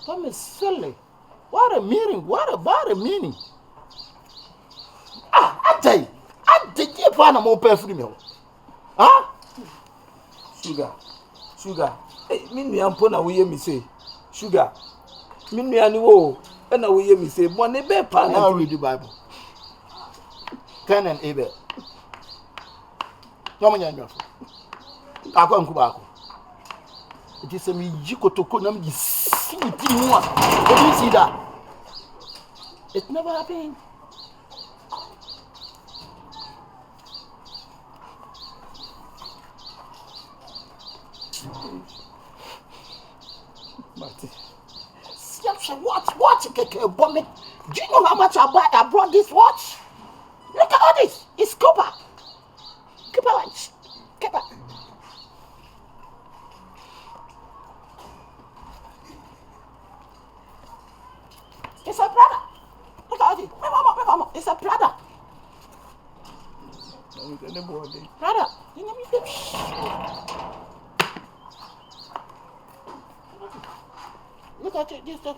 That is silly. What a meaning. What about a meaning? I tell you, I did you find a more perfect meal. Huh? Sugar. Hey, me am pona we me say. Sugar. Me ani wo. And now we hear me say, "Bonne be pan." I read the Bible. Cain and Abel. No man yanyo. Ako nkubako. It is a me jikotoko na me see it more. Did you see that? It never happened. Watch, bonnet. Do you know how much I brought this watch? Look at all this. It's copper. Copper watch. Copper. It's a Prada. Look at all this. Mama. It's a Prada. Prada. Look at it, this stuff.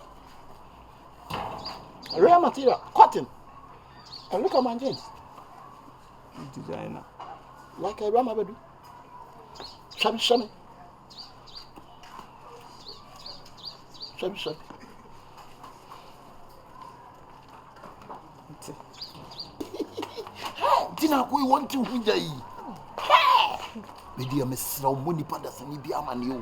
Real material, cotton. And look at my jeans. Designer. Like a Rama do. Shabby. Dina ko want to hujai. Me dia me sra mo Nipa da sani bia ma ne o.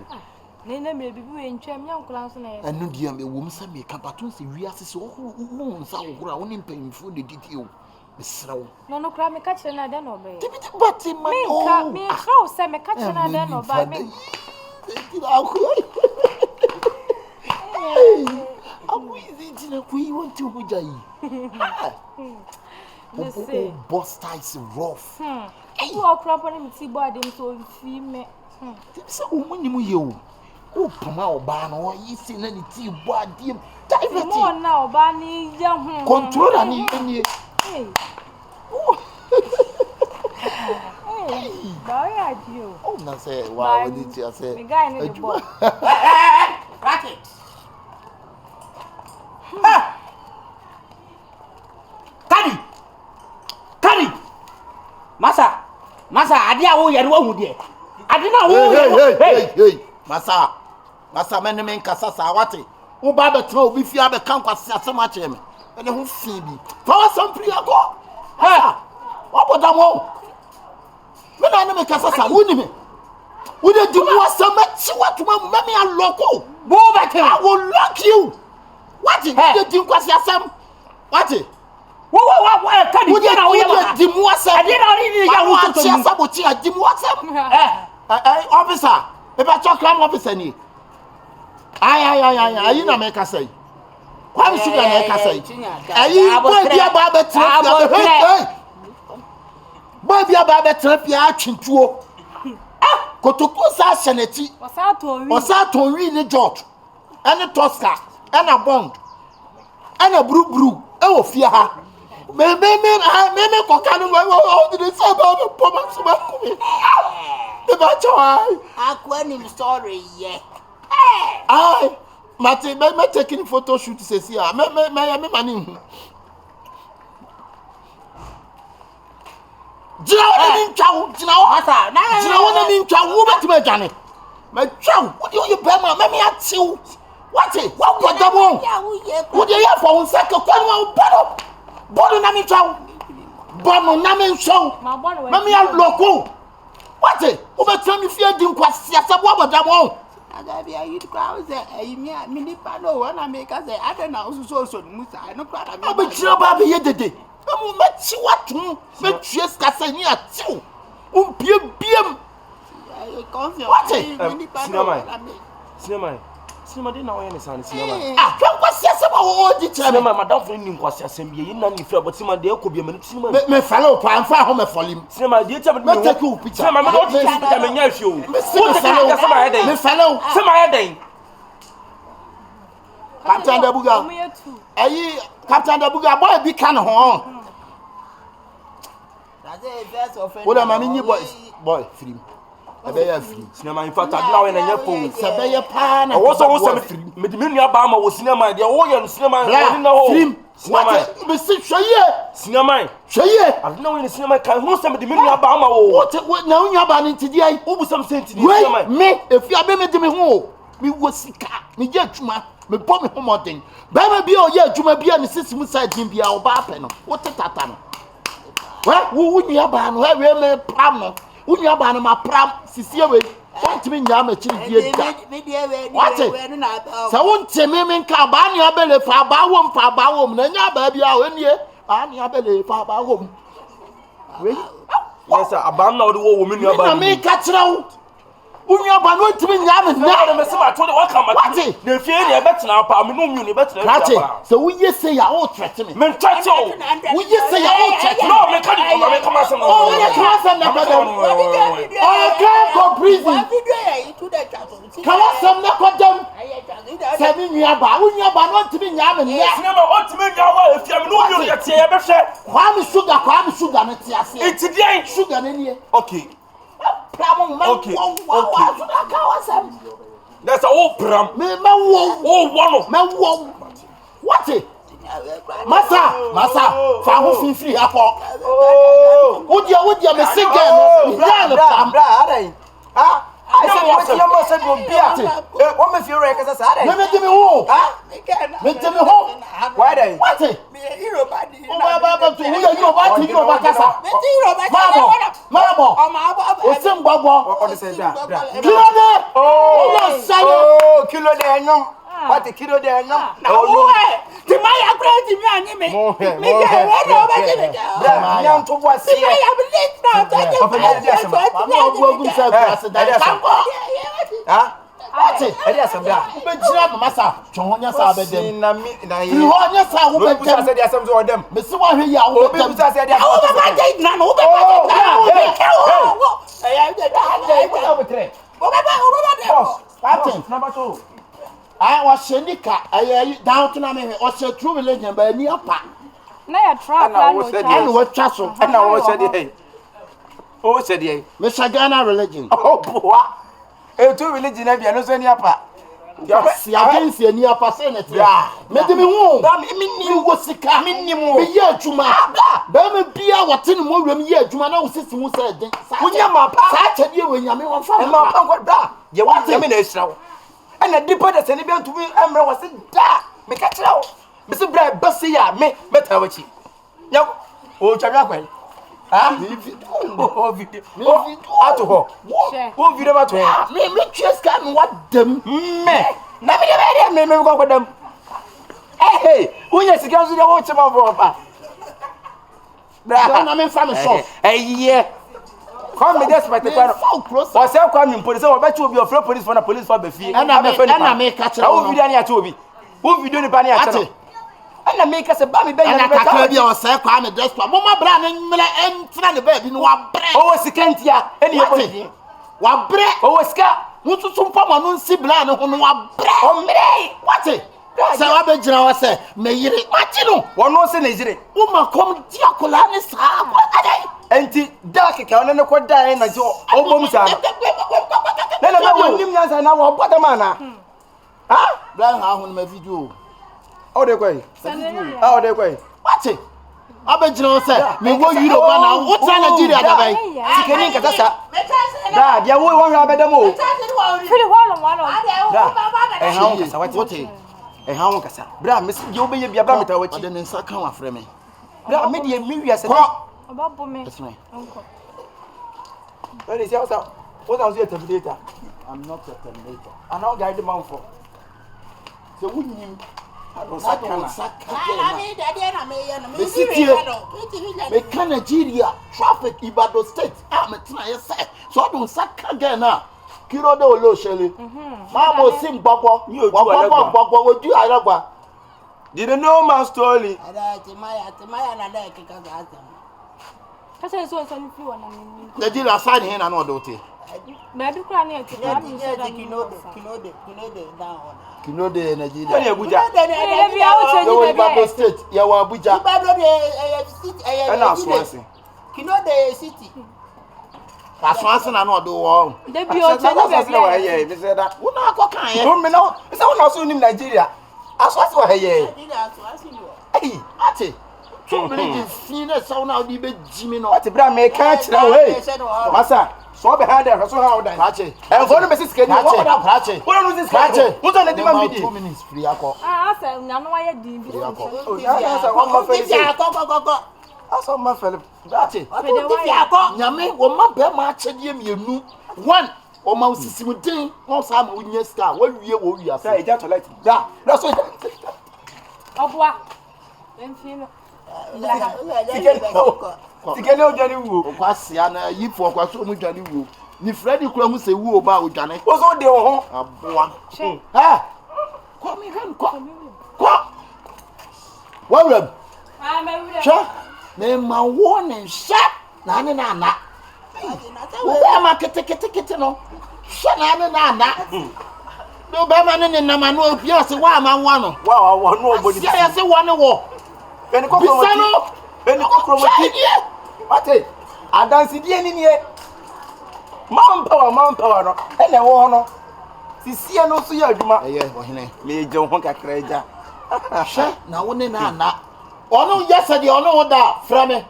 Nene me bibi we ntwam nya nkula so na ye. Enu dia me wo msa me kapaton se wiase se wo nsa wo kura wo ni mpanyimfo de didi o. Me sra wo. No kura me ka kire na de no be. Tibiti bati ma o. Me ka o se me ka kire na de no ba me. Dina ko. Amu izi dina ko yi want to hujai. Oh, boss ties rough. Hey, you are cramping me see body so fi me. So umuni mu ye o. O pama oba na o yi se na ni ti body. Divert. Mo na oba ni ya hu. Controller ni eni. Hey. Hey, boy adio. Oh na say wow we did you say. Me guy no the ball. Racket. Kari. Masa, ade a wo yare wo hu de. Ade na wo Hey. Masa men men kasa sa wate. Wo ba be tro obi fi abe kan kwase asem a che me. Ene ho fi bi. Fa wa sampli ago. Ha. Wo boda mo. Me na me kasa sa wo ni me. Wo de di mo asem a chi watuma me me aloko. Bo ba ke. I will lock you. What is the di kwase asem? What? Wo kadi na wo ya di mo asem. Ade na ori ni ya wo to to saboti a di mo asem. Officer, e ba chokram officer ni. Ayi na me kasa yi. Kwa mi sugar na kasa yi. Ayi boy bia ba be trafia. Boy bia ba be trafia atwintuo. Kotoko sa seneti. Osa ton wi ni George. Ene Tosca, ene Bond. Ene bru e wo fia ha. Me ko kanu wo did say about poma so ba ku mi. E ba cho Akwa ni story ye. Ai, Mate, me taking photo shoot says here. Me mani hu. Jina wona mi ntwa, jina wona mi ntwa, wo betima adwane. Me twa, wo de you be ma, me atew. What it? What go double? Wo de ya for unsa ke kwanu wo bodo na mi twa. Bono na mi show. Me ya loko. What it? Wo betima mi fie di nkwase asebo abodamo. Agabi ayi kwa ze ayimi mi Nipa no wana make say adena osuso musa no kwa na mi. Abechira ba be yedede. Amu mechi watum. Me tue skasa ni atiu. Umpie biem. What? Cinema dey na wo yana san cinema. Kan kwasi asem a wo di kire me. Cinema madam fo ni kwasi asem bi yin na ni fra but cinema dey ko bi me cinema. Me falo pa fa ho me folim. Cinema dey tell me take you picture. Cinema me don't picture me nya hwe o. Me falo. Cinema ya den. Captain Dabuga. Ayi Captain Dabuga boy bi kan ho. That's a verse of. What am I mean boy free. Abeya free. Cinema in fact now when you phone. Sabeya pa na. Wo so me di me nua ba ma wo cinema dia wo ye no cinema ni na ho. Cinema. Me si hweye. Cinema. Hweye. I know in cinema kan hu se me di me nua ba ma wo. What na unya ba ni ntidi ai. Wo bu sam senti di cinema. Me efi abe me di me ho. Me wo sika. Me je adwuma. Me bɔ me ho modern. Ba ma bi o ye adwuma bi a ne sisimu side din bia o ba apɛ no. Wo tetata no. Wo nua ba no we me pram no. Wo nua ba no ma pram sisie we. Wọ́n ti mi nyà mẹ́ kiri die da. Wọ́n ti sẹ́ wọ́n ti mi nka bá ní abẹ́lẹ̀ fa bá wọ́m na nyà bá bi a wọ́n nie bá ní abẹ́lẹ̀ fa bá wọ́m. Yes sir, abam na odi wo mi nua ba. Mi na mi ka kyerɛ wo. Wo nua ba no ti mi nyà mẹ́ na. Na me se ma to de waka ma. Wati. Na fie ne e betena pa, me no mu ne betena. Wati. So wo ye say ya o threat me. Me threat o. Wo ye say ya o threat. No, me ka di ko me come asem. Oh, ye ka asem na ko dem. Oh, can go prison. Ka asem na ko dem. Say mi nua ba, wo nua ba no ti mi nyà mẹ́ na. Cinema o ti me nua wa efia me no mu ye tie ye be hwe. Kwa mi sugar no ti ase. Enti dia Sugar na nie. okay. Okay. That's a whole pram. Me wo. Oh, one. Me wo. What it? Masa, fa ho finfiri akọ. Oh. Wo dia me say game. Ya no pam. Ah, I said what you must say go bia. What me feel like as I Me di me wo. Me di me ho. Why then? What it? Me hero body. Ba to wo you ba kasa. Me hero body. Mamo. O se ngbogbọ. What say that? Kilo de. Oh, oh, kilo de nyom. What the kilo de nyom? Oh, the my upgrade me ani me. Me get ready over there. Yeah, nyam to what see. I am late now. Mamo ogun say president. Ah? What it? Ede asem da. Be jira masa. Twonya sa bedem. Na mi na ye. Ho nya sa wo No bedem. be say de asem so dem. Me se wa hwe ya wo Obi be bedem. say de asem. Oh, my God, na no, Number 2. I was Shenika. I down to me. Or say true religion by Nipa. Na ya trap I was said And what castle? And I was said ye. Oh said ye. Michigana religion. Oh boy. E to religion e bia no so ni apa. Si against the near percent. Yeah. Made me won. Me was sick. Me ye juma. Ba me bia watin mo wem ye juma na wo sisi mu say den. Wonya ma pa. Sa chade we nyame won fa. E ma pa ngwa da. Ye wa me na esra wo. And a deeper the same to me, Emra was da. Make a trow. Mr. Brad Bussy, me, better what she. No, oh, Chagaway. Ah, oh, video. Out to her. Who video about her? Me just can what them. Me. Never me go with them. Hey, who is the girls who watch them over? I'm in family shop. Hey, yeah. Come me despite the part so close. For self coming police, or bet you will be a floor police for the police for the fee. And I make catch. How video near to be? Who video the banner? And I make us a baby baby. And I can't be or say, I'm a dress for Mama Brown and Fran the baby. No, oh, Sikantia, any what bread? Oh, Scar. Want to some papa no see blind on what bread? Oh, me. What it? So I bet you I say, may you what you know? One no sin is it? Woman come Diacolanis. What are they? Anti dark account and a quad dying as your almost. Then I will name us and our bottom. Ah, Blind how on my video. Oh, the way. Oh, the way. What it? I bet you say, me go you know now. What's Nigeria? Can you get us? Dad, you won't have a demo. And how can I? Bra, Miss, you'll be a barometer, which I didn't suck on for me. Bra, maybe a million. About me. That's me. Uncle. What is your what else you have data? I'm not a terminator. I know guide the man for. So wouldn't you? I don't sack. Me can Nigeria traffic Ibadan state. I'm a try say. So I don't sack again now. Kiro de olo shele. Mama sing babo. You babo would you Aragba? Didn't know my story. Kasa so so fi wona me. Nigeria side here na no do te. Me bi kura na ti kwa mi so da. Kino de Nigeria. Where Abuja? E bi a o change be Ibadan state. Ya wa Abuja. Ibadan de city And now Swansea. Kino de city. Aswanse na no do wo. De bi o che no be wa ye me say that. Wo na akokan ye. No me no. Say wo na so nim Nigeria. Aswanse wa ye. Hey, Ate. So many fine so na di be jimi no. ati bra me ka kira wo hey. Masa, so be ha there so how dan. Ate. E go no be sis keni. Ate. Wo no sis keni. Wo so na di ma bidi. 2 minutes free akọ. asa na no wa ye din bi. Oh, ya sa one more fell. Aso ma fell. Ati. Nyame wo ma be ma akyede mienu. 1 o ma osisimutin won sa ma onye star wo wie wo wi asa. Say, ja toilet. Da. Da so. Obua. Enfim. Tikene o jani wo. Okwasia na yifo okwaso mu dwane wo. Ni Freddy kura hu se wo ba o dwane. Wo so de wo ho. Aboa. Che. Ha. Ko mi han ko. Ko. Wawem. Ah, me wure. Che. Me ma wo ne sha na ne na na. Wo ba ma kete no. Sha na ne na na. Do ba ma ne na ma no ofia se wa ma wo no. Wa no obodi. Ya se wo ne wo. Beni ko kromoti. Beni ko kromoti. Ate. Adansi die ni nie. Man power no. Ene wo no. Sisi no so ya adwuma. Eye ohene. Me je ho kakra eja. Hwe na wo ne na na. Ono yesede ono wo da frame.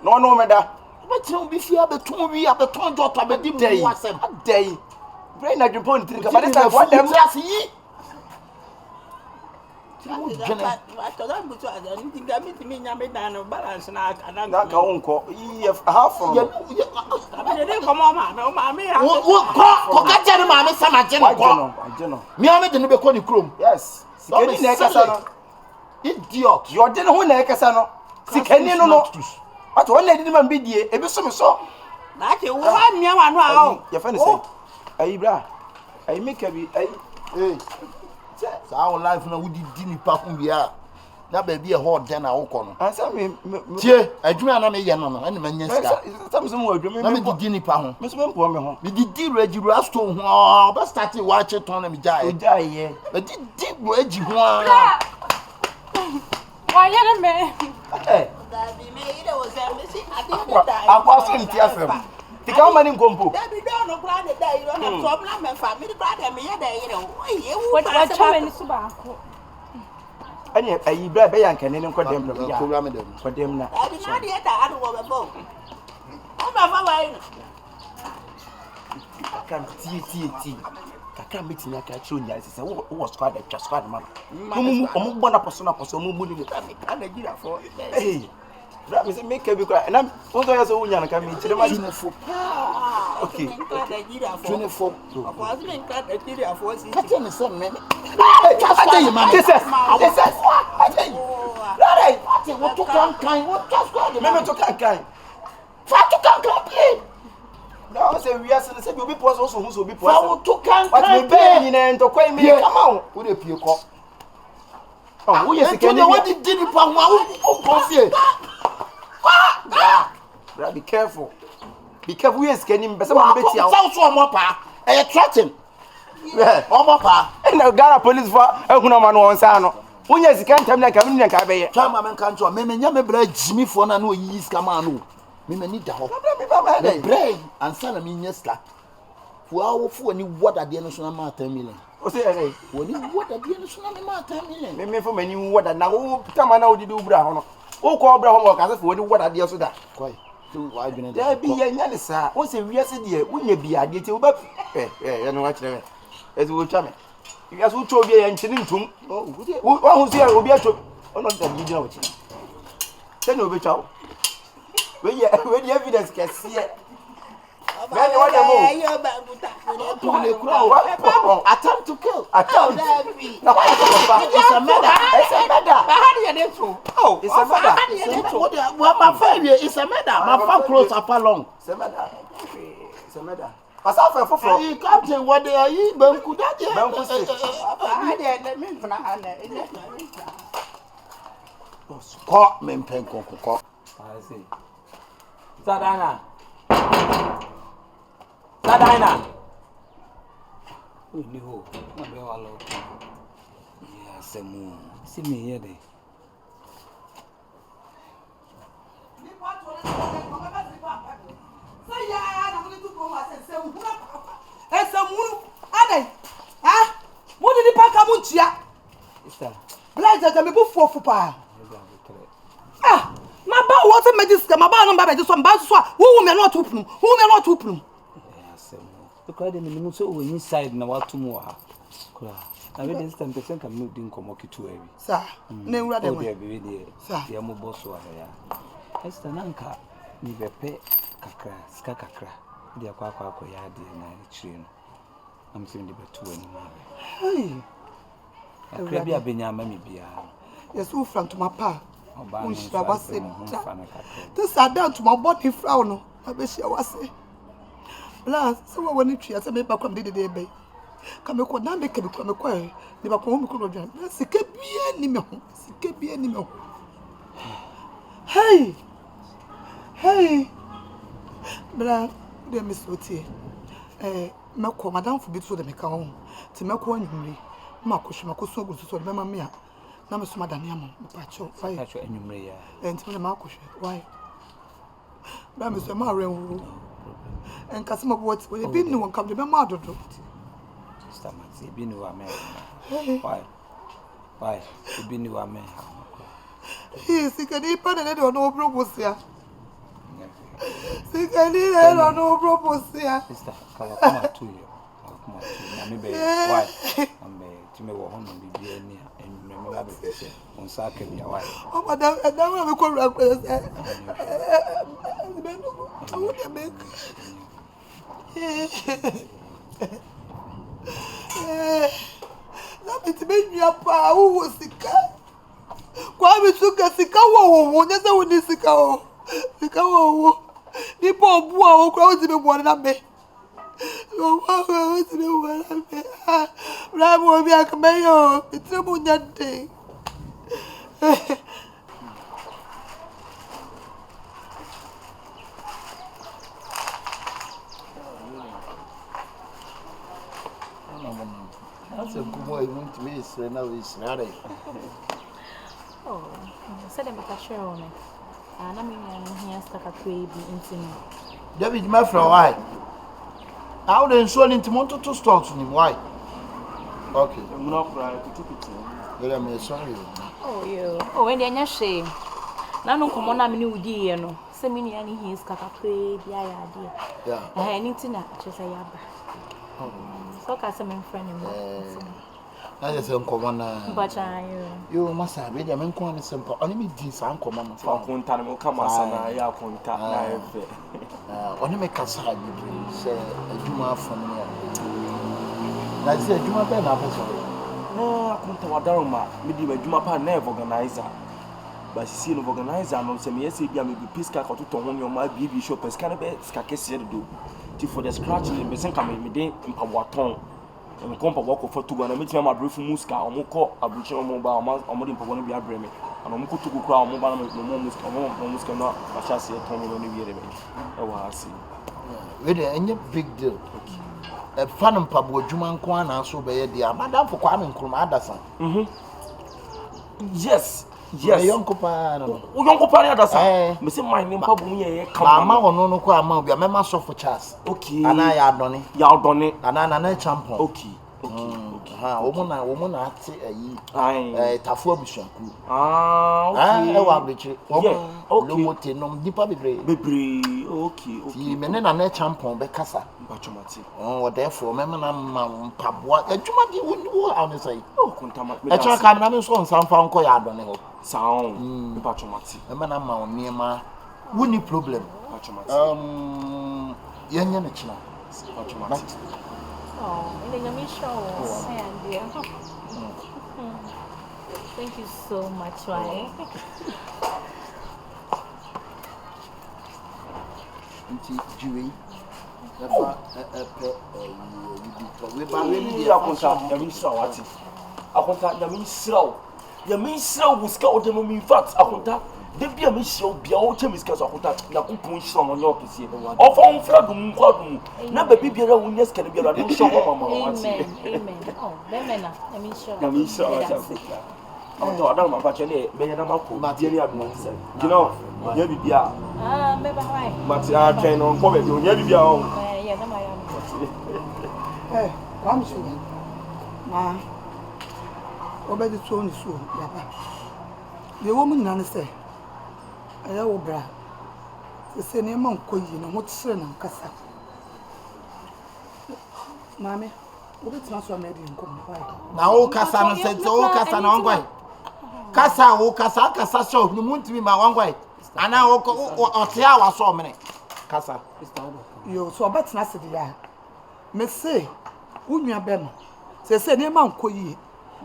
No me da. Ba tinu bi fi abeton wi abeton jota abedi mu wasem. Adai. Brain na dwumpo ntiri ka bade sa what dem class yi. balance na na ka wonko. Yi half from. Ko ka jere ma me sama je no ko. Ajeno. Mi ame de no be ko ni krom. Yes. Sikeni na ekasa no. Idiot. Yo de no ho na ekasa no. Sikeni no no. Ati won na di ma bidie ebi so me so. na ke wo amia wa no a. Ya fa ni say. Ayi bra. Ayi make bi ayi. Eh. Sa our life na wudi di Nipa kun bia. Na ba bi e ho den na wo ko no. Ansa me tie adwuma na me ye no no ene manya sika. Samso mo adwuma na me di Nipa ho. Me so me mpo me ho. Me di regiru asto ho. Ba start wa che ton na me jae. O jae. Me di regiru ho a. Wa ye me. Eh. Da bi me ide wo se me si ade Akwa so nti afem. Tika o mani nkompo. Da bi do no kra de da iro na so na me fa me kra de me ye da ire o ye wu Wa chama ni suba ko. Anya ayi bra be yankane ne nkodem pro ya. Program dem. Kodem na. da bi na de da adu wo be bo o ma fa wa ino Kakam tie. Kakam metinya ka chiro nya sese wo squad twa squad ma. Mumu omo gbo na poso omo gbo ni ka Nigeria for eh. Bra me say make bi kwa na wo so ya so wunya na ka me chire ma. Okay. ka Nigeria for 24. for asme ka Nigeria for si Kati me se me. Ate man. Jesus. Ate. Rare. Ati wo to kan wo just go de. Me to kan. Fa to kan play. Na say we are say be obi pose so hu so obi pose. Fa wo to kan What me be ni na to kwai me come on. Wo de pie ko. Oh, wo yes can you what did Nipa ho wo confie. Bra be careful. Be careful we yes can him be say man be tia. Sa so omo pa. E threaten. Yeah. Omo pa. Na Ghana police for ehuna ma no onsa no. Wonya sika ntam na ka me nka be ye. Twa ma men kan cho me nya me bra jimi fo na no yi sika ma no. Me mani da ho. Me ba ma The brain ansa na me nya sika. Fo awo fo ni wada de no so na ma 10 million. O say eh. Woni wada de no so na me ma 10 million. Me fo mani wada na wo tama na odidi ubra ho no. Wo ko obra ho mo ka se fo woni wada de so da. Koi. Tu wa adwene Da bi ye nya ne sa. Wo say wiase de wonya bi ade ti wo ba ye no wa kire me. Ezi wo twa me. Wiase wo twa obi ye nchini ntum. Wo hu se obi atwa. Ono da bi gina wo chi. Se no obi twa wo. We the evidence can see it. Man, what the attempt to kill. Attempt. Now, It's a murder. It's a murder. how do you dey so Oh, it's a murder. Well, my failure is a murder. My fan close up along. It's a murder. It's a murder. Pass out for Hey, Captain, what they are you? Banku that Banku state. how dey me funa ana Caught me pen coco. I see. Sadana. We knew. Not be all okay. Yes, moon. See me here, they. Say ya Sister. Blaja me bu fo pa. Ah, my ba what me this my ba no ba be so mba so wo me not open. Wo me not open. Because they mean so we inside na watu mu ha. Kura. Na we this time person can no din komo kitu ebi. Sir, na ewura dem. Sir. Ya mo boss wa ya. Sister nanka ni bepe kakra, ska kakra. Dia kwa ya de na chire no. Am saying the betu ani ma. Hey. Akra bi abenya ma mi bia. Yes, who from to my pa. Oba ni wase. This are down to my body frown no. Abeshi wase. Blas, so when you try say me ba kwam de be. Ka me ko na me ke bi kwa me kwa. Ni ba kwa me ko dwan. Na sike bia ni me ho. Sike bia ni me ho. Hey. Hey. Blas, de me sotie. Me ko madam fu bi so de me ka ho. Ti me ko anwumre. Ma ko hwe ma ko so ogu so de me ma me a. Na me so madam ya mo. Pa cho. Why? Pa cho anwumre ya. Enti me ma ko hwe. Why? Blas me so ma renwu. And Casimo what will be no one come to my mother. Sister Maxie, be no man. Why? You be no man. He sick and he put it on no propose here. Sick and he had on no propose here. Sister, come to you. Come on, maybe why? To me, what home will be near and remember on Saturday. Oh, madam, and now I'm a correct. I would make. Let me make me a pa who was sick. Kwame suka sika wo nyeza woni sika o. Sika wo. Nipa obu a okra oti me bo na me. Wo wa oti me bo na me. Bra mo bi akameyo, itrebu nyade. That's a good boy. Want to be so now is ready. Oh, said I'm a share on it. And I mean, here stuck a baby into me. David, my friend, why? How they sold into Monto to start to him? Why? Okay. I'm not crying to keep it. Yeah, I'm sorry. Oh, you. Oh, and then you say, now no come on, I'm new dear, no. Semi any his kaka baby, yeah. I need to not just a yabba. So, I am friend. I just am common. But you must have been a man calling simple. Only me this uncle, Mamma. Contact come as an eye contact. Only make us hide you say a Juma from here. I said, Juma Ben, no, I come to Wadaroma, maybe a Juma Pan never organizer. But she seen organizer, and some yes, I may be Pisca or to on your my baby shop as cannabis, Scacessia do. For the scratching in Bessan coming in Pawaton. And come walk for 2 and meet my brief Musca or Moko, a butcher mobile, or more than for 1 year Bremen. And I'm going to go crowd mobile with no Musca, not a chassis at home on the year. Oh, I see. Really, any big deal. A fan of Pablo Juman Kwana, so be dear Madame for Kwame Kumadasan. Yes. Yes, Uncle Pan. Uncle Pan, that's all. Miss my name, Pablo, come on, no, Kwama, be a member of for Chas. Okay, and I are done it. Y'all done it, and I'm champion. Okay. Woman, I Tafua Bishop. Okay, okay, no, Nipa be okay, men and a champion, Becassa. Oh, therefore, Mamma Pabua, a Jumadi wouldn't go out and say, oh, Contama, a child coming on some found Koyard. Sound, Patchomati, a man among near my wooden problem. Young China. Oh, and then you show dear. Thank you so much, right? Julie. They be a mission, be all chemicals of that. Nakun song on your PC. Or from Fladum, Quadum. Never be a witness can be a little show. Amen. Oh, Bemena, I mean, sure. Oh, no, I don't know about your name. Benamako, Materia, you know, maybe be out. Maybe why? Matia train on Kobe, you never be out. Yeah, I am. Hey, I'm sure. Ma. obedi so ni so yaba de wo mu nane se aya wo bra se ne ma nkoyi na ho kire na nkasa mame obeti na so amedi nkom na wo kasa no se wo kasa na wangwai kasa wo kasa show ni muntimi ma wangwai ana wo otia wa so mene kasa yo so obeti na se dia me se unua be no se ne ma nkoyi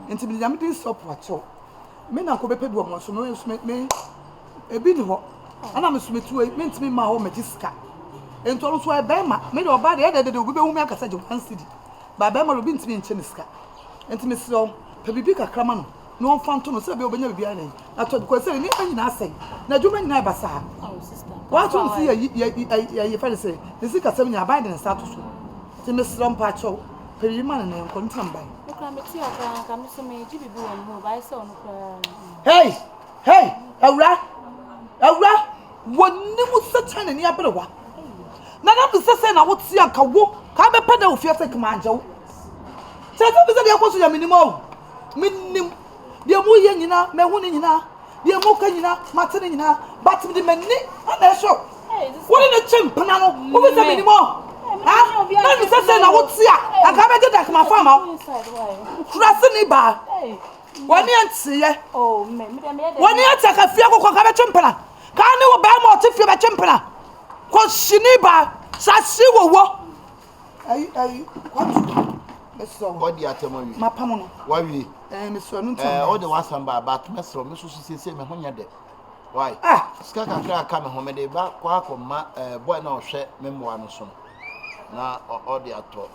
enti bi nyame din support cho me na ko be pedu omo so me ebi ni ho ana me sumetu me ntimi ma ho magiska enti ono so e be ma me de oba de de ogu be hu me akasa je one city ba be ma obi ntimi nche ni ska enti me siro pe bibi kakra ma no no fanto no se be obenya bibi ana ato ko se ni anyina asai na djuma nyina ba sa sister what you see ya fa se ni sika se nya ba de status ti me siro mpa cho pe bibi ma na nko ntam ba Hey, awra wonni mu setane ni abrewa na na bi sese na woti anka wo ka be peda ofia se kama anjewo sese bi se de akoso ya minimo minnim de mu ye nyina me hu ni nyina de mu ka nyina mate ni nyina but me de manni ana sho woni na chempana no wo bi se minimo ha na bi sese na woti anka be de kama fa ma trust ni ba woni antiye woni ataka fia kokko ka be chempana ka ne wo ba ma o ti fia be chempana ko shini ba sasi wowo ai kwatu beso body atemowi mapamo no wawi me so no ntam o de wasamba ba to mesro me so sese me honya de why ska kakra ka me ho me de ba kwa akoma boy na ohwe me moa no so na o de ato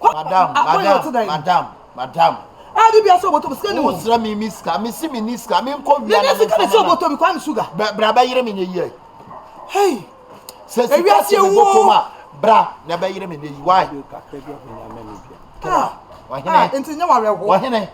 madam adi bia so boto ska ni wo sra mi miska mi si mi niska mi nko wia na me ska so boto mi kwa mi sugar bra ba yire me nye hey se si ka se boto ma bra na ba yire me nye why enti nya warewo wa hene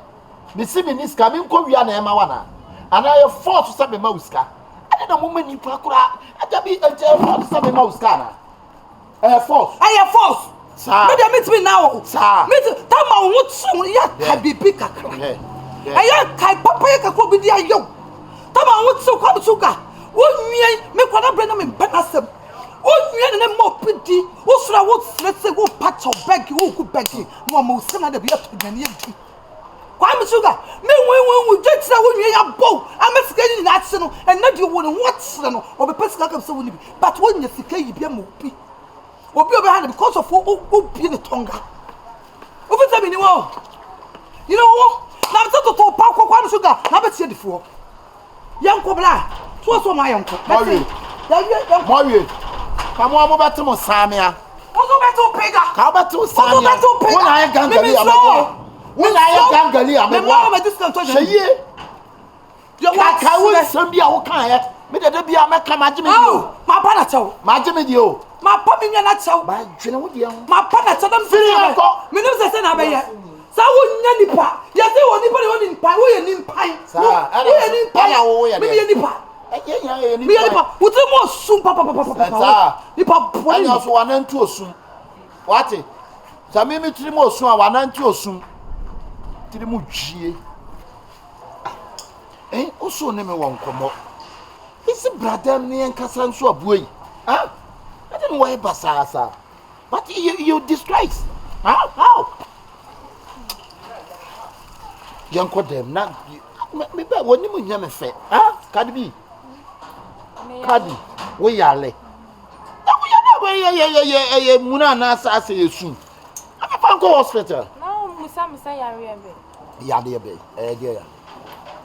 mi si mi niska mi nko wia na e ma wana ana ye force sa be ma uska ade na mo ma nipa kura aja bi force sa be ma uska na force sa me dey meet me now sa me ta ma wo tun ya ka bibi kakra aya kai papa ya ka ko bi dia yo ta ma wo tun kwa sugar wo nwien me kwa na bre na me banasem wo nwien ne mo pidi wo sura wo stress wo patch of bag wo ku bag no mo se na da bi ya to nyane edi kwa me sugar me wen jetira wo nwien ya bow amesika ni na ase no en na di wo ne wo tsere no obepesika ka se wo ni bi but wo nya sika yi bi mo pi obi hand because of obi the tonga obi tell me ni wo you know what na to pa kwa sugar na be tie difo yanko bla to so ma yanko mawie kamo amo betimo samia ozo beto pega ka beto samia wona ya gangali amebo me mo discount to sheye yo ka wo sambia wo kan ya me de bia me ka magime dio ma pa na chawo magime dio ma pa mi nya na chawo ba dwene wo dia ma pa na chadam firi anko me nim se na be ye sa wo nya nipa ya se wo nipa wo nipa wo ye nipa sa wo ye nipa ya wo ye nipa ye nipa wo ti mo sum pa nipa bo anya so wanantu osum wate sa mi tiri mo osum a wanantu osum tiri mo dwie oso ne me won komo isi brother ne enkasa nso abuoi I don't know why basasa but you disgrace how yanko dem na me ba woni mu nya me fe kadi we yale we muna na asa yesu am fa go hospital now musa yare ebe dia ya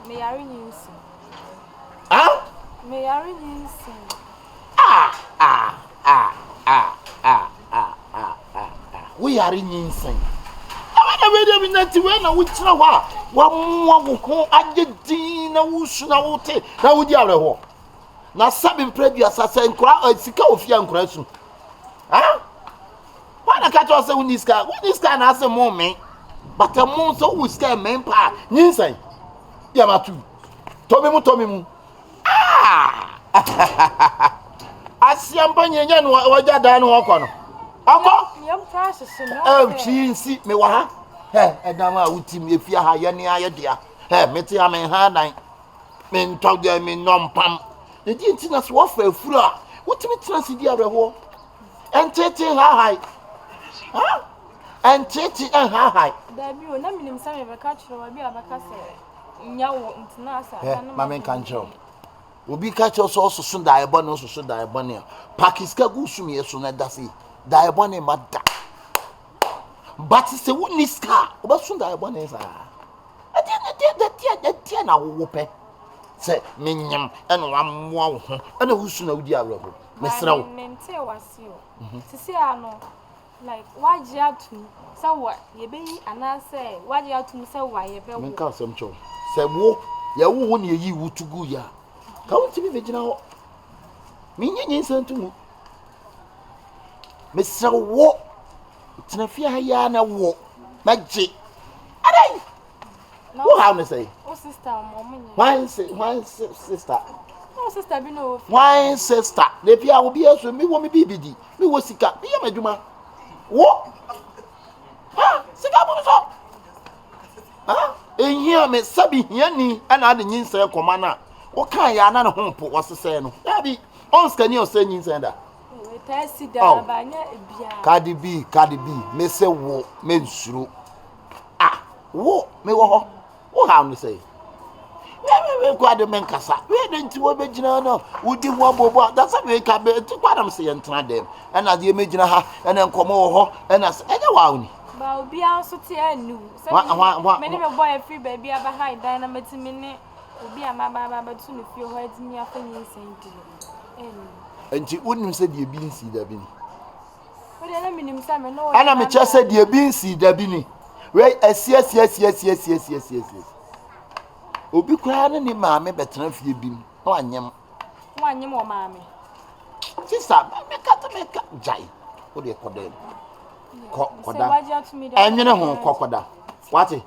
me yare nyinsi me yare nyinsi we are nyinsen na we dey binati we na we tira wa mwa wo ho agedin na wo su na wo te na wo di areho na sabi mpredua sasa nkura sika ofia nkura su wana ka to say uniska na say mo me but mo so wo ska men pa nyinsen ya matu tomi mu asiamba nyenya no waja da no okono yam process no chinsi me wa ha edama utim efia ha ye ne aye dia meti amen ha dan me ntog de me nompam the di ntina so wo fa afuru a wotimi trans di areho entete ha entete ha da bi o na minim sa me be ka chiro wa bi abaka se nya wo ntina asa na ma men kan chiro obi ka chiro so so da ebo no so da ebo ne pakiska gu sum yeso na dasi da ebo ne mada but se woni ska obasun da ebo ne sa ade na wo pe se menyam eno ammoa wo ho ena husu na wudi awreho mesrawo mente wasio sisi ano like waje atu se wa ye be yi ana se waje atu se wa ye be wo menka asem cho se wo ya wo ne yi wutugu ya ka wonti bi vegina ho menyenye nsantumu mesrawo tinafia ha ya na wo magye adai who how me say o sister mom one sister o sister bi no one sister le bia wo bia so mi wo mi bibidi mi wo sika mi ya madwuma wo sika bo so ehia me sabi hiani ana ade nyinsa koma na wo kan ya na ne ho po wo sese no ya bi on skani o se nyinsa da tesi da ba nya bia Cardi B me se wo me nsuro wo me wo ho wo how me say we kwa de men kasa we de nti wo be gina no wudi wo bobo that's me ka be ti kwa nam se yentra dem na de me gina ha na nkomo wo ho na enya wa oni ba obi anso te anu se me ne me boy free baby aba high dynamite me ne obi ama tu no fie ho adini afanyi senti enti wonim se de bi nsi da bi ni we de na minim se me no ana me che se de bi nsi da bi ni we asia obi kwa ne ni maame betena fie bi no anyem o maame sister me ka jai o de kodem koda enwene ho kokoda wati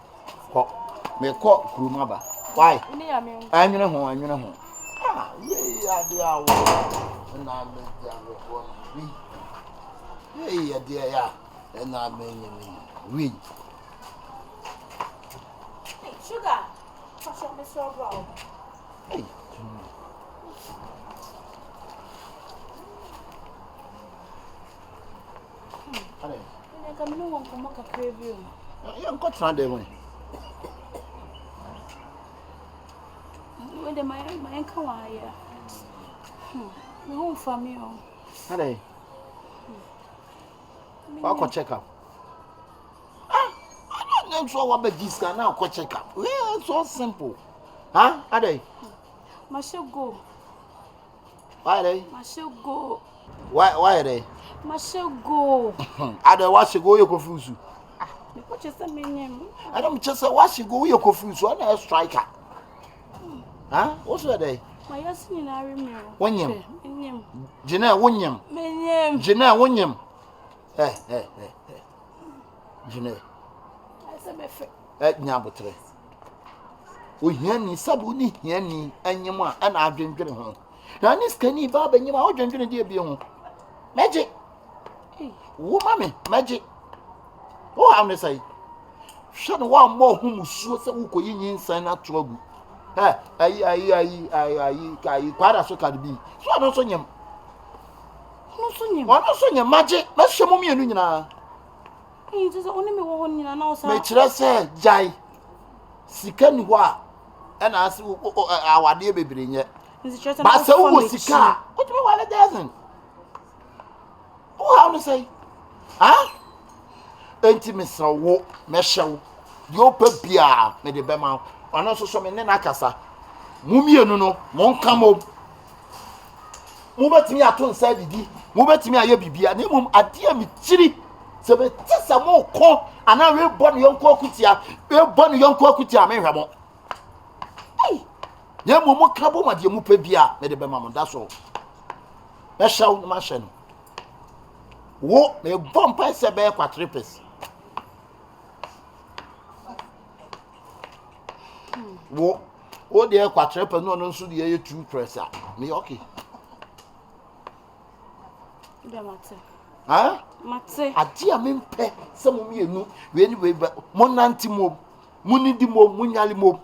ko me ko kuruma ba why enwene ho we ade awo na me jago ko we ade ya na me nyemi we sugar fashion me so bro hey ale ne ka me won ko maka preview ya nko tran de won we de my ka wa ya me home family o ale wa check up I'm so what be this can now check up. It's so simple. Huh? Ade. Ma should go. Why they? Ma should go. Why they? Ma should go. Ade what should go you confuse. Me what you say me name. I don't just say what should go you confuse. One a striker. Huh? What's that day? My yasin na remi. Wonyem. Nyem. Jena wonyem. Me nyem. Jena wonyem. Jena. Nyabotre o hiani sabu ni hiani anyem a na adwendwene ho na ni skani ba banyem a odwendwene de bie ho magic wo mame magic o am ne sai hwe no wa mo hu musuo se wo koyi nyinsan na to agu ayi kwara so kad bi so no so nyem magic na hwemo mienu nyina Just only me one in an house. Me chirese jai sika ni ho a na ase awade bebre nye ba se wo sika o to me wale dozen o how to say enti me sra wo me hyew de o pa bia me de bema ono so me ne na kasa mu mienu no mo nka mo mu betimi ato nsa didi mu betimi aye bibia na mum ade a me chiri se be tisa mo ko ana we bon yonko akutia me hwemo ye mo krabo ma de mu pa bia me de bema mo da so me hyew ma hye no wo me bom pa se be kwatrepes wo o de kwatrepes no nso de ye 2 pressure me okay Mate. Adia mempe se mo mienu we ni we mo nanti mo munidi mo munyali mo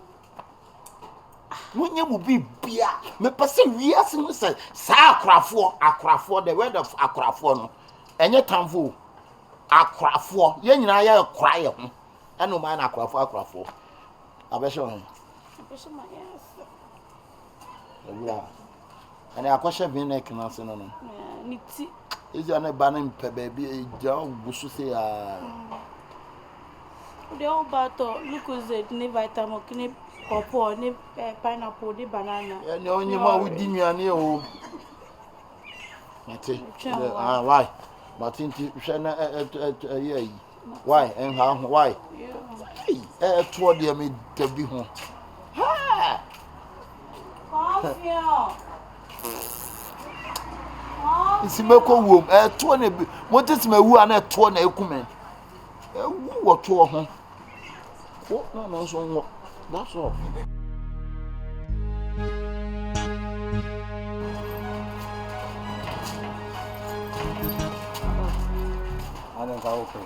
Munye mu bibia. Me pese wiase no say sa akrafo the word of akrafo no. Enye tamfo. Akrafo. Ye nyina ye kra ye ho. Eno man akrafo. Abesho ho. Abesho ma yes. Yeah. And I question being a cancer. No, Niti. Is your banning per baby a job? Busu say, the old battle, look who's it, ne vitamin, ne pawpaw, ne pineapple, ne banana. And you only one with me and you. Why? But into Shana, why? And how? Why? Toward the mid to be home. Ha! Isi meko wom to na bi motis ma wu ana to na ekumen wu wo to ho wo no so wo that's all Ana ka okay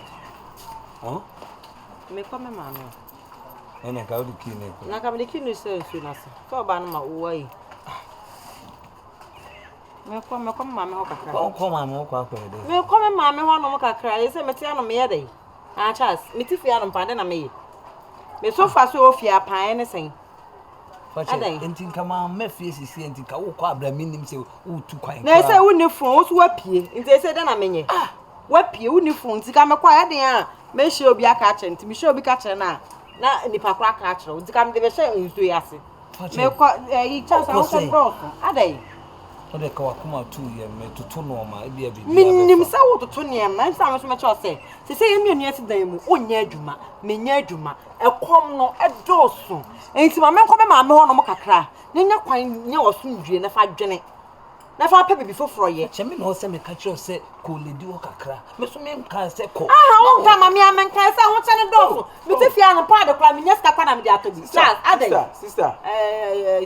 me come mama ene ka odi kine na ka me kinu se su na se to ba na ma wo yi me come mama ho kakra ko mama ho kwa de me come mama ho no mo kakra ye se me ti ano me ye dey ah chas me ti fi ano pande na me ye me so fa so ofia pan ne sen Fakye enti kama me fie sisi enti ka wo kwa abra minim se wo tu kwan na se wo ni fon so wapie enti se de na menye wapie wo ni fon enti ka me kwa ya den a me hye obi aka kye enti me hye obi ka kye na nipa kwa aka kye enti ka me de be hye nso yase me kwa yi chance wo so bro adai o de ka wakuma tu ye me tutu no ma e bia bi minim se wo tutu ne ma nsa me so me che se ye mienu ati dan mu onya adwuma menya adwuma ekom no edoso enti ma me nkome ma me ho no mo kakra ne nya kwan nya osundue na fa dwene na fa pepe bi foforo ye che me no se me ka kire se ko ledi wo kakra me so me nka se ko wo nka ma me amenka se ho che ne doso me te fia no pa de kwa me nya sta kwa na me de atobi sister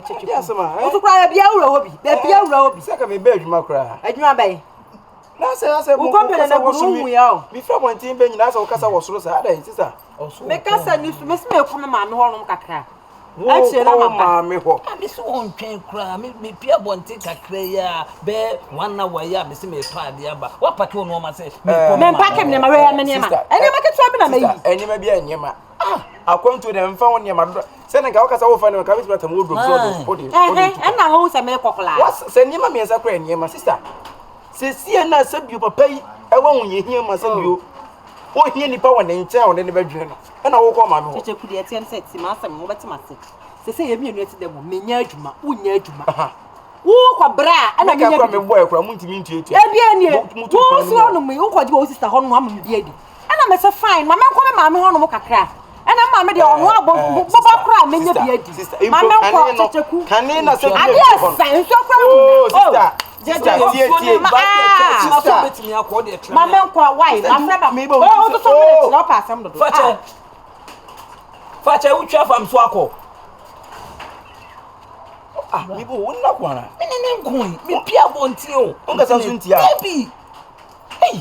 chechi o to kwa bia wura hobi bia wura hobi se ka me ba adwuma kra adwuma bai na se mo ko bele na guru ya o mi fra montin be nyina se wo kasa wo soro sa adai sister me kasa ni su me se me ko me ma me ho no kakra ache na mama me ho me so on twen kra me pia bonte kakra ya be wana wa ya me se me pa de aba wa pake no ma se me pake me ma we ya me nema eni ma ketu abi na me yi eni ma bia nyema akwantu de mfa wo nyema do se na ka wo kasa wo fa ne ka bi ta mo do odi na ho se me kokola was se nyema me nsa kra nyema sister se sie na se bio papa yi e wo hun ye hia ma se bio o hia nipa wo ne nche wo ne be dwene no na wo ko ma me ho cheche kudi eti en set ma asem wo beti ma se ye mienu eti de mo menya adwuma unya adwuma wo kwa bra ana menya adwuma me boy kra muntimi ntuetu e bia nie wo so no me wo kwaji wo sister ho no ama me bia di ana me se fine ma me ko me ma me ho no mo kakra ana ma me de ono abo boba kra menya bia di ma me ko cheche ku kanina se ade asa nso kwa oh sister tie sister betimi akọ de kra ma me ko why ma me ba me o to so me no pass am do Fakye utwa fam so akọ mi bo wonna kwana me ne nkoi me pia bonti o onga sanso ntia baby hey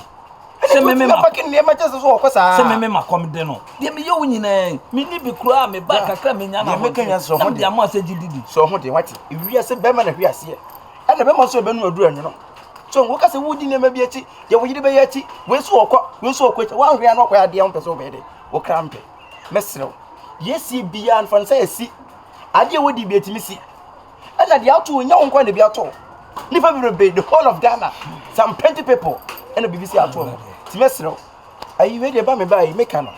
se me ma pakin ne ma tese so okosa se me ma kom de no de me yewu nyina me ni bi kura me ba kakra me nya na me kanya so ho de ama se gididi so ho de wati ewia se be ma na hwiase e na be ma so be no aduru anwo no so wo ka se wo di ne ma bi achi ye wo yide be ya achi we so okọ wa hwia no okọ ya de on pese wo be de wo krampe mesrew yesi bia anfa say esi ade wo di bi etimi si and the auto nya won kwa na bi ato nipa bi the whole of Ghana some 20 people and BBC ato timesro ayi we de ba me ba yi make no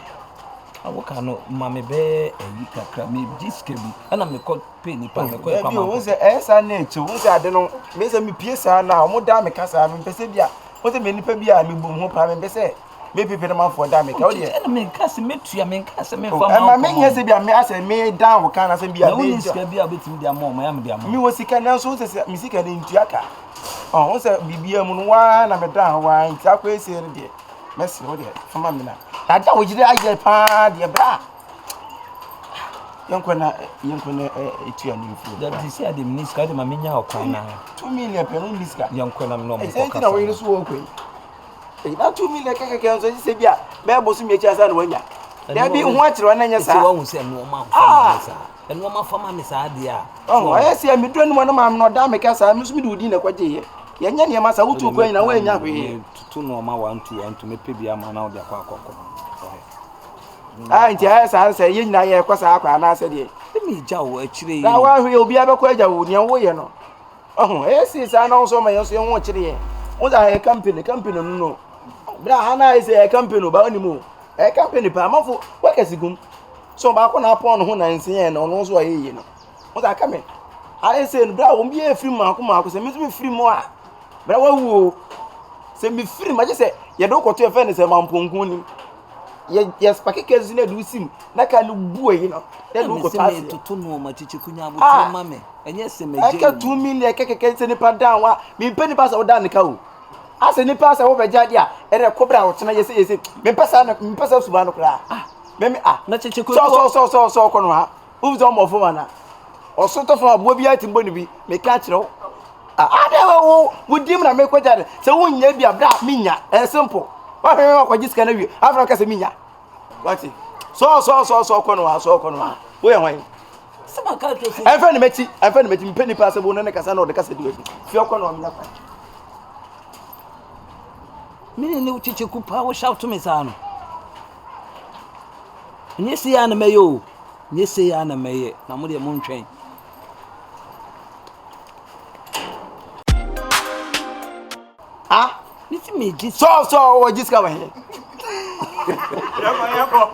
awoka no ma me be ayi kakra me diske bi ana me ko pe nipa me ko pa ma wo se esa na echi wo se ade no me se me pie sa na o mo da me kasa me pese bia wo se me nipa bia me bu ho pa me pese me pipi na man for da me ka o de na me kase metua me kase me fa ma me nya se bia me ase me down wo kana se bia me diske bia betimi dia mo ya me dia mo mi wo sika na so se mi sika ni ntuaka wo se bibia mu no wa na me down wa nti akwa ese ne de Messi o de fama me na ada wo jide aje pa de bra yanko na etu ani fu da di se ade minister de ma menya okwan na 2 million pe no minister yanko na me no mo ko ka na wo yisu wo kwen na 2 million keke so se bia me bo su mi echi asa na wanya da bi hu akire na nya sa wo hu se no ma hu and no fama me sa dia oh I see me do no ma no da me kasa me so me do na kwaje ye ye nya ne ma sa wutu kwan na wa nya hwe tutu no ma 1 me pe bia ma na o de akwa akoko ah nti ha sa say ye nyina ye kwasa akwa na ase de me ja wo akire na wa hwe obi abekwa aja wo ne wo ye no oh esi sa na so ma ye so ye wo kire ye wo da he company no bra ha na ise he company ba oni mu he company pa amafo wa kasigum so ba ko na pon no ho na nsin ye no no so ye no wo da ka me ha ise no bra wo bi e free mako se me so me free mo a bra wa wu se me free ma je se ye do ko to e fe ne se mamponkun ni ye spake kezi na du sim na ka no bu yi no de do ko ta se to no ma chichi kunya abutu ma me enye se me je aka 2 million kekeke se ni pa down wa me pe ni pa sa wo da ne ka o ase ni pa sa wo be jade a e re kobra wo tena yese me pesa suba no kra me na chichi ku so ko no ha u zo mo fo mana o so to fo abo bi atimbo ni bi me ka kire wo ade wo dim na me ko jade se wo nya bi abra me nya simple wa he ko jiska na wi afra ka se me nya wati so ko no ha wo ye hwan sama ka to se en fa ni meti me peni pa se bo na kasa na o de kasa di fi ko no me nya kwa mini ne uchiche kupa wo shout to me sano nyesi ya na meyo nyesi ya na meye na mo de mo ntwen ah niti me ji so wo jiska wa he yako